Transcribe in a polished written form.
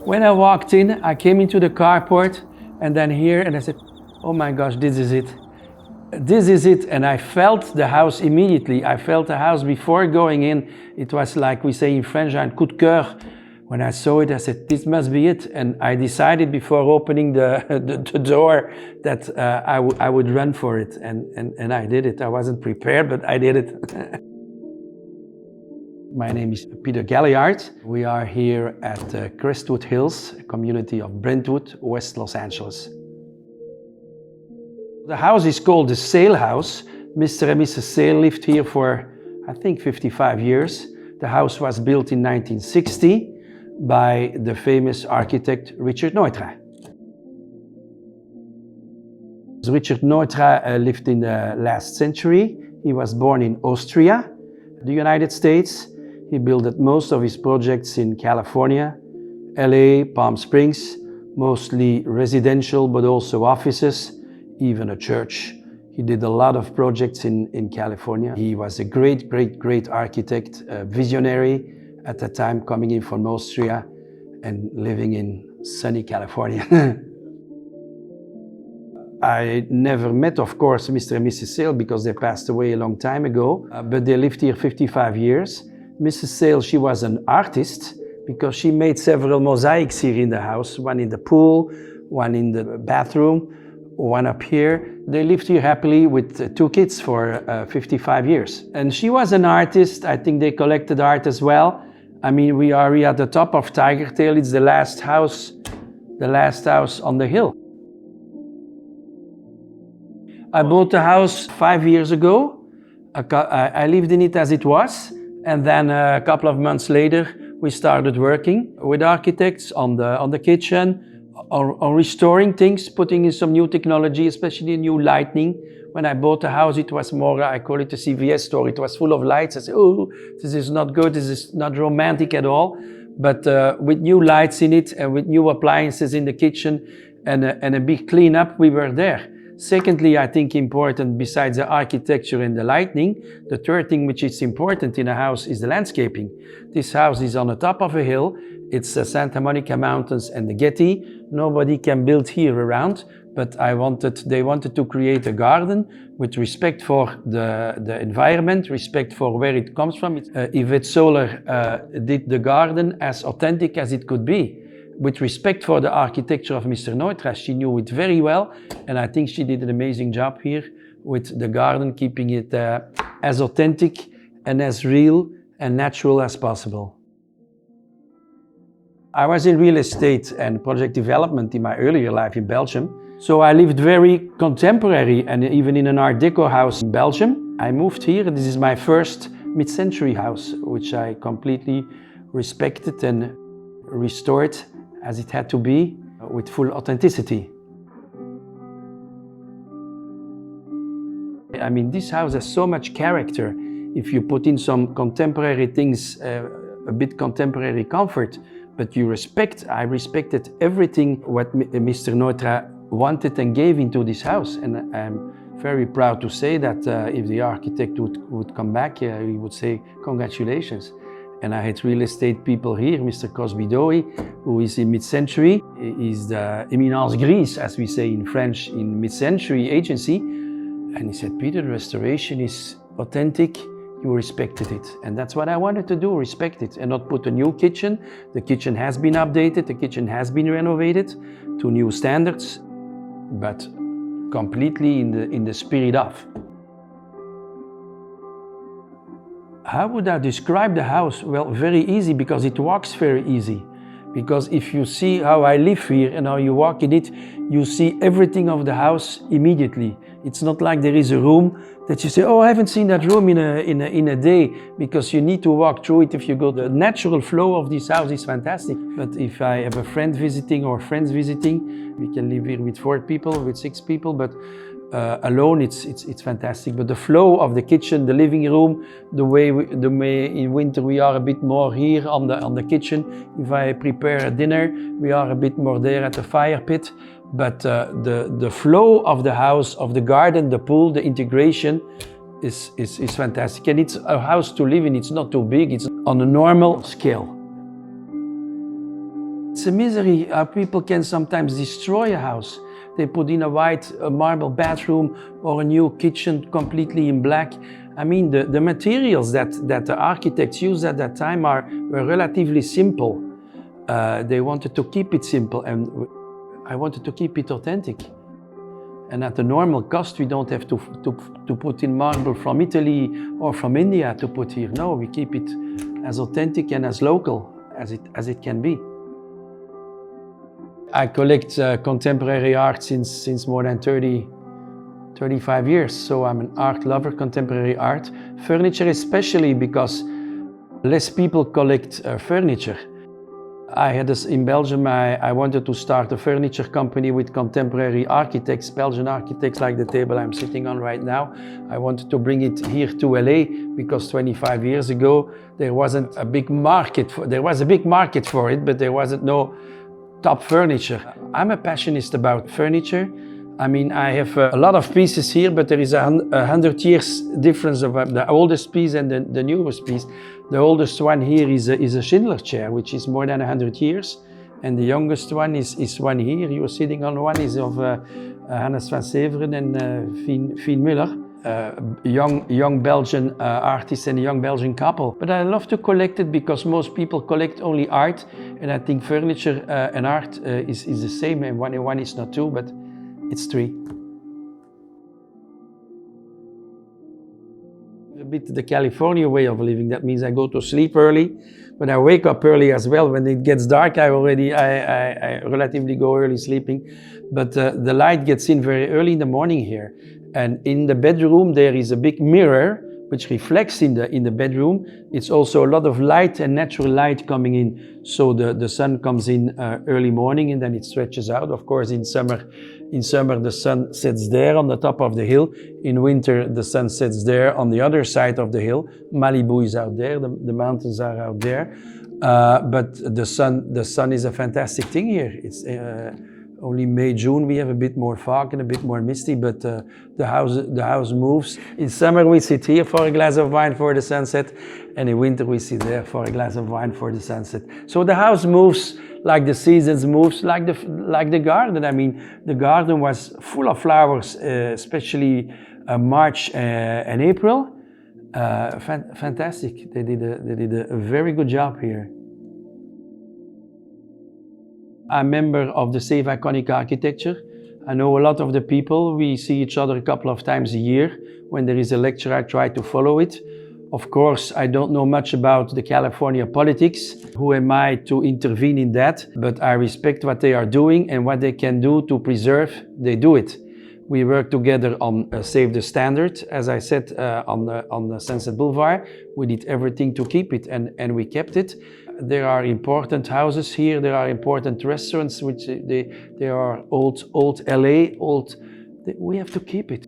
When I walked in, I came into the carport and then here and I said, oh my gosh, this is it. This is it. And I felt the house immediately. I felt the house before going in. It was like we say in French, un coup de cœur. When I saw it, I said, this must be it. And I decided before opening the door that I would run for it. And I did it. I wasn't prepared, but I did it. My name is Peter Galliard. We are here at Crestwood Hills, a community of Brentwood, West Los Angeles. The house is called the Sale House. Mr. and Mrs. Sale lived here for, I think, 55 years. The house was built in 1960 by the famous architect Richard Neutra. Richard Neutra lived in the last century. He was born in Austria, the United States. He built most of his projects in California, LA, Palm Springs, mostly residential, but also offices, even a church. He did a lot of projects in California. He was a great architect, a visionary at the time, coming in from Austria and living in sunny California. I never met, of course, Mr. and Mrs. Sale because they passed away a long time ago, but they lived here 55 years. Mrs. Sale, she was an artist because she made several mosaics here in the house, one in the pool, one in the bathroom, one up here. They lived here happily with 2 kids for 55 years. And she was an artist. I think they collected art as well. I mean, we are here at the top of Tiger Tail. It's the last house on the hill. I bought the house 5 years ago. I lived in it as it was. And then a couple of months later, we started working with architects on the kitchen, on restoring things, putting in some new technology, especially new lighting. When I bought the house, it was more, I call it a CVS store. It was full of lights. I said, oh, this is not good. This is not romantic at all. But with new lights in it and with new appliances in the kitchen and a big cleanup, we were there. Secondly, I think important, besides the architecture and the lighting, the third thing which is important in a house is the landscaping. This house is on the top of a hill. It's Santa Monica Mountains and the Getty. Nobody can build here around, but they wanted to create a garden with respect for the environment, respect for where it comes from. Yvette Solar did the garden as authentic as it could be. With respect for the architecture of Mr. Neutra, she knew it very well, and I think she did an amazing job here with the garden, keeping it as authentic and as real and natural as possible. I was in real estate and project development in my earlier life in Belgium, so I lived very contemporary and even in an Art Deco house in Belgium. I moved here, and this is my first mid-century house, which I completely respected and restored as it had to be, with full authenticity. I mean, this house has so much character. If you put in some contemporary things, a bit contemporary comfort, but I respected everything what Mr. Neutra wanted and gave into this house. And I'm very proud to say that if the architect would come back, he would say, congratulations. And I had real estate people here, Mr. Cosby Dowie, who is in mid-century. He's the Eminence Grise, as we say in French, in mid-century agency. And he said, Peter, the restoration is authentic, you respected it. And that's what I wanted to do, respect it, and not put a new kitchen. The kitchen has been updated, the kitchen has been renovated to new standards, but completely in the spirit of. How would I describe the house? Well, very easy, because it walks very easy. Because if you see how I live here and how you walk in it, you see everything of the house immediately. It's not like there is a room that you say, oh, I haven't seen that room in a day, because you need to walk through it if you go. The natural flow of this house is fantastic. But if I have a friend visiting or friends visiting, we can live here with 4 people, with 6 people, but alone it's fantastic. But the flow of the kitchen, the living room, the way in winter we are a bit more here on the kitchen. If I prepare a dinner, we are a bit more there at the fire pit. But the flow of the house, of the garden, the pool, the integration is fantastic. And it's a house to live in. It's not too big. It's on a normal scale. It's a misery how people can sometimes destroy a house. They put in a white marble bathroom or a new kitchen completely in black. I mean, the materials that the architects used at that time were relatively simple. They wanted to keep it simple, and I wanted to keep it authentic. And at the normal cost, we don't have to put in marble from Italy or from India to put here. No, we keep it as authentic and as local as it can be. I collect contemporary art since more than 35 years. So I'm an art lover, contemporary art. Furniture especially, because less people collect furniture. I had this in Belgium, I wanted to start a furniture company with contemporary architects, Belgian architects, like the table I'm sitting on right now. I wanted to bring it here to LA because 25 years ago there wasn't a big market there was a big market for it, but there wasn't no top furniture. I'm a passionist about furniture. I mean, I have a lot of pieces here, but there is 100 years difference of the oldest piece and the newest piece. The oldest one here is a Schindler chair, which is more than 100 years. And the youngest one is one here. You're sitting on one, is of Hannes van Severen and Fien Muller. Young Belgian artists and a young Belgian couple. But I love to collect it because most people collect only art, and I think furniture and art is the same, and one is not two, but it's three. A bit the California way of living. That means I go to sleep early, but I wake up early as well. When it gets dark, I relatively go early sleeping, but the light gets in very early in the morning here. And in the bedroom there is a big mirror which reflects in the bedroom. It's also a lot of light and natural light coming in. So the sun comes in early morning and then it stretches out. Of course, in summer the sun sets there on the top of the hill. In winter the sun sets there on the other side of the hill. Malibu is out there, the mountains are out there. But the sun is a fantastic thing here. It's only May, June we have a bit more fog and a bit more misty, but the house moves. In summer we sit here for a glass of wine for the sunset, and in winter we sit there for a glass of wine for the sunset. So the house moves like the seasons moves, like the garden. I mean, the garden was full of flowers, especially March and April. Fantastic. They did a very good job here. I'm a member of the Save Iconic Architecture. I know a lot of the people. We see each other a couple of times a year. When there is a lecture, I try to follow it. Of course, I don't know much about the California politics. Who am I to intervene in that? But I respect what they are doing, and what they can do to preserve, they do it. We work together on Save the Standard. As I said, on the Sunset Boulevard, we did everything to keep it, and we kept it. There are important houses here. There are important restaurants, which they are old LA. We have to keep it.